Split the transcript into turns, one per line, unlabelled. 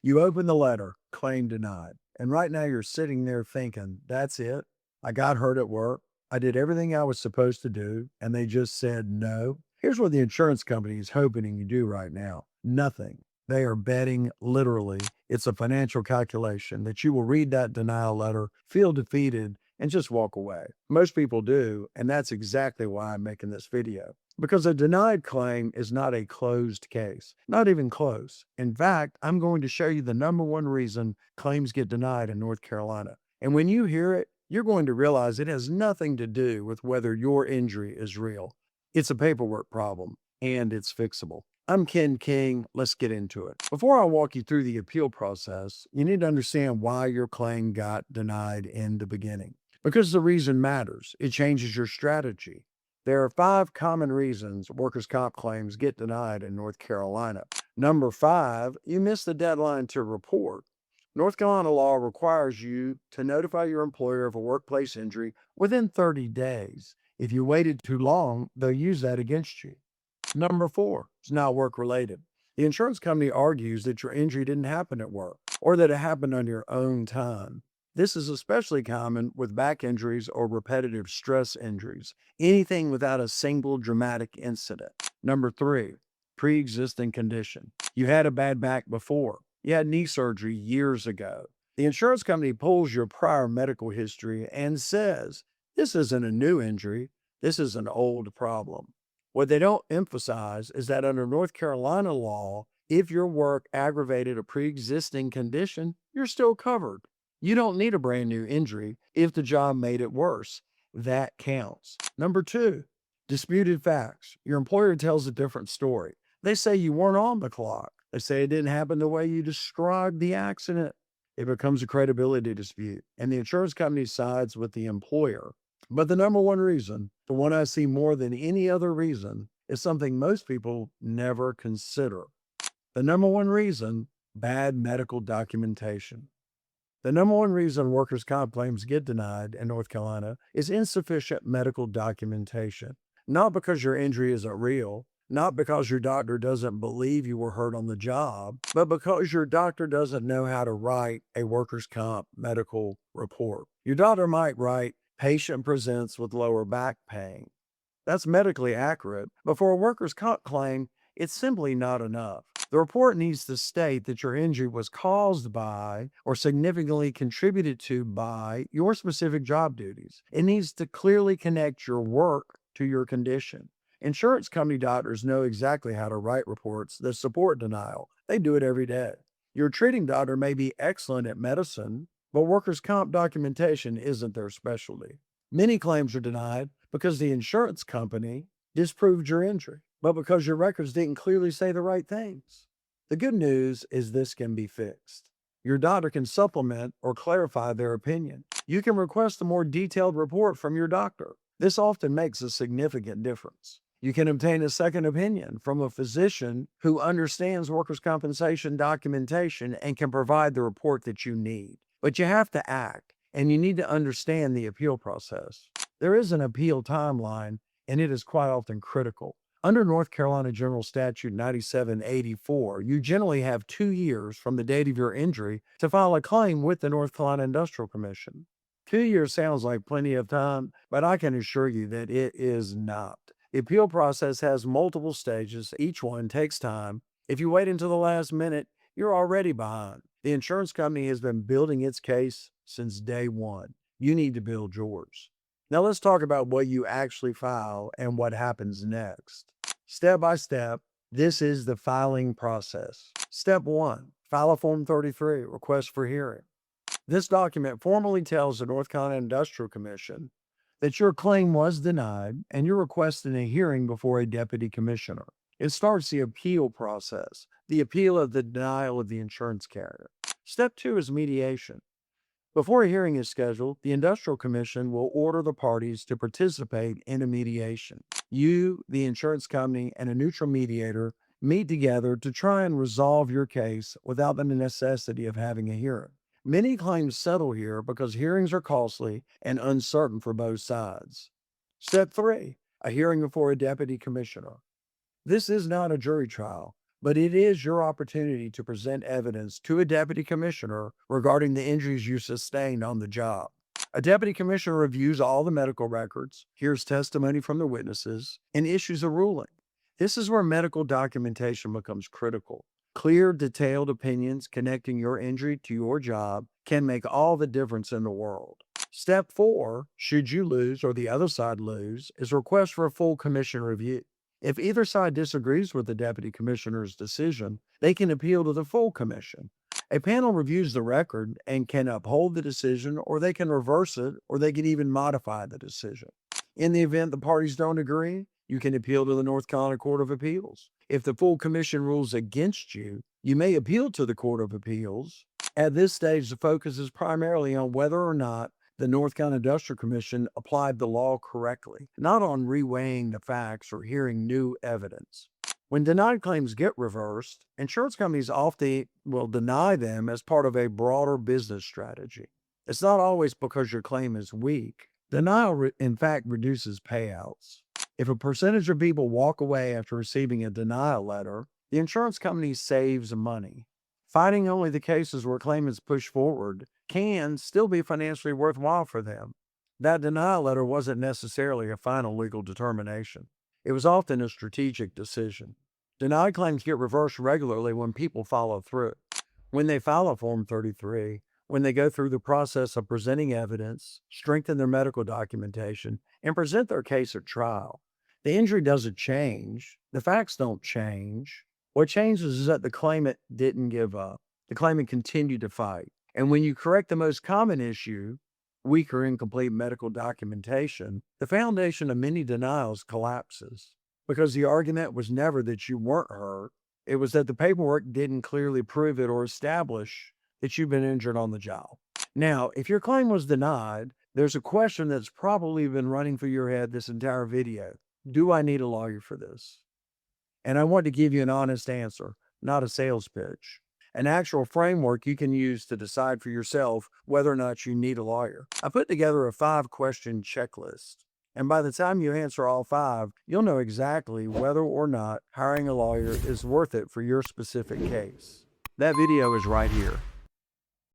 You open the letter, claim denied. And right now you're sitting there thinking, that's it. I got hurt at work. I did everything I was supposed to do, and they just said no. Here's what the insurance company is hoping you do right now: nothing. They are betting literally. It's a financial calculation that you will read that denial letter, feel defeated, and just walk away. Most people do, and that's exactly why I'm making this video. Because a denied claim is not a closed case, not even close. In fact, I'm going to show you the number one reason claims get denied in North Carolina. And when you hear it, you're going to realize it has nothing to do with whether your injury is real. It's a paperwork problem, and it's fixable. I'm Ken King. Let's get into it. Before I walk you through the appeal process, you need to understand why your claim got denied in the beginning. Because the reason matters, it changes your strategy. There are 5 common reasons workers' comp claims get denied in North Carolina. Number 5, you missed the deadline to report. North Carolina law requires you to notify your employer of a workplace injury within 30 days. If you waited too long, they'll use that against you. Number 4, it's not work related. The insurance company argues that your injury didn't happen at work or that it happened on your own time. This is especially common with back injuries or repetitive stress injuries, anything without a single dramatic incident. Number 3, pre-existing condition. You had a bad back before. You had knee surgery years ago. The insurance company pulls your prior medical history and says, this isn't a new injury, this is an old problem. What they don't emphasize is that under North Carolina law, if your work aggravated a pre-existing condition, you're still covered. You don't need a brand new injury if the job made it worse. That counts. Number 2, disputed facts. Your employer tells a different story. They say you weren't on the clock. They say it didn't happen the way you described the accident. It becomes a credibility dispute, and the insurance company sides with the employer. But the number one reason, the one I see more than any other reason, is something most people never consider. The number one reason, bad medical documentation. The number one reason workers' comp claims get denied in North Carolina is insufficient medical documentation. Not because your injury isn't real, not because your doctor doesn't believe you were hurt on the job, but because your doctor doesn't know how to write a workers' comp medical report. Your doctor might write, patient presents with lower back pain. That's medically accurate, but for a workers' comp claim, it's simply not enough. The report needs to state that your injury was caused by or significantly contributed to by your specific job duties. It needs to clearly connect your work to your condition. Insurance company doctors know exactly how to write reports that support denial. They do it every day. Your treating doctor may be excellent at medicine, but workers' comp documentation isn't their specialty. Many claims are denied because the insurance company disproved your injury, but because your records didn't clearly say the right things. The good news is this can be fixed. Your doctor can supplement or clarify their opinion. You can request a more detailed report from your doctor. This often makes a significant difference. You can obtain a second opinion from a physician who understands workers' compensation documentation and can provide the report that you need. But you have to act, and you need to understand the appeal process. There is an appeal timeline, and it is quite often critical. Under North Carolina General Statute 9784, you generally have 2 years from the date of your injury to file a claim with the North Carolina Industrial Commission. 2 years sounds like plenty of time, but I can assure you that it is not. The appeal process has multiple stages. Each one takes time. If you wait until the last minute, you're already behind. The insurance company has been building its case since day one. You need to build yours. Now let's talk about what you actually file and what happens next. Step by step, this is the filing process. Step 1, file a Form 33, request for hearing. This document formally tells the North Carolina Industrial Commission that your claim was denied and you're requesting a hearing before a deputy commissioner. It starts the appeal process, the appeal of the denial of the insurance carrier. Step 2 is mediation. Before a hearing is scheduled, the Industrial Commission will order the parties to participate in a mediation. You, the insurance company, and a neutral mediator meet together to try and resolve your case without the necessity of having a hearing. Many claims settle here because hearings are costly and uncertain for both sides. Step 3, a hearing before a deputy commissioner. This is not a jury trial. but it is your opportunity to present evidence to a deputy commissioner regarding the injuries you sustained on the job. A deputy commissioner reviews all the medical records, hears testimony from the witnesses, and issues a ruling. This is where medical documentation becomes critical. Clear, detailed opinions connecting your injury to your job can make all the difference in the world. Step 4, should you lose or the other side lose, is request for a full commission review. If either side disagrees with the deputy commissioner's decision, they can appeal to the full commission. A panel reviews the record and can uphold the decision, or they can reverse it, or they can even modify the decision. In the event the parties don't agree, you can appeal to the North Carolina Court of Appeals. If the full commission rules against you, you may appeal to the Court of Appeals. At this stage, the focus is primarily on whether or not the North Carolina Industrial Commission applied the law correctly, not on reweighing the facts or hearing new evidence. When denied claims get reversed, insurance companies often will deny them as part of a broader business strategy. It's not always because your claim is weak. Denial, in fact, reduces payouts. If a percentage of people walk away after receiving a denial letter, the insurance company saves money. Fighting only the cases where claimants push forward can still be financially worthwhile for them. That denial letter wasn't necessarily a final legal determination. It was often a strategic decision. Denied claims get reversed regularly when people follow through. When they file a Form 33, when they go through the process of presenting evidence, strengthen their medical documentation, and present their case at trial. The injury doesn't change. The facts don't change. What changes is that the claimant didn't give up. The claimant continued to fight. And when you correct the most common issue, weak or incomplete medical documentation, the foundation of many denials collapses. Because the argument was never that you weren't hurt. It was that the paperwork didn't clearly prove it or establish that you've been injured on the job. Now, if your claim was denied, there's a question that's probably been running through your head this entire video. Do I need a lawyer for this? And I want to give you an honest answer, not a sales pitch. An actual framework you can use to decide for yourself whether or not you need a lawyer. I put together a 5-question checklist. And by the time you answer all 5, you'll know exactly whether or not hiring a lawyer is worth it for your specific case. That video is right here.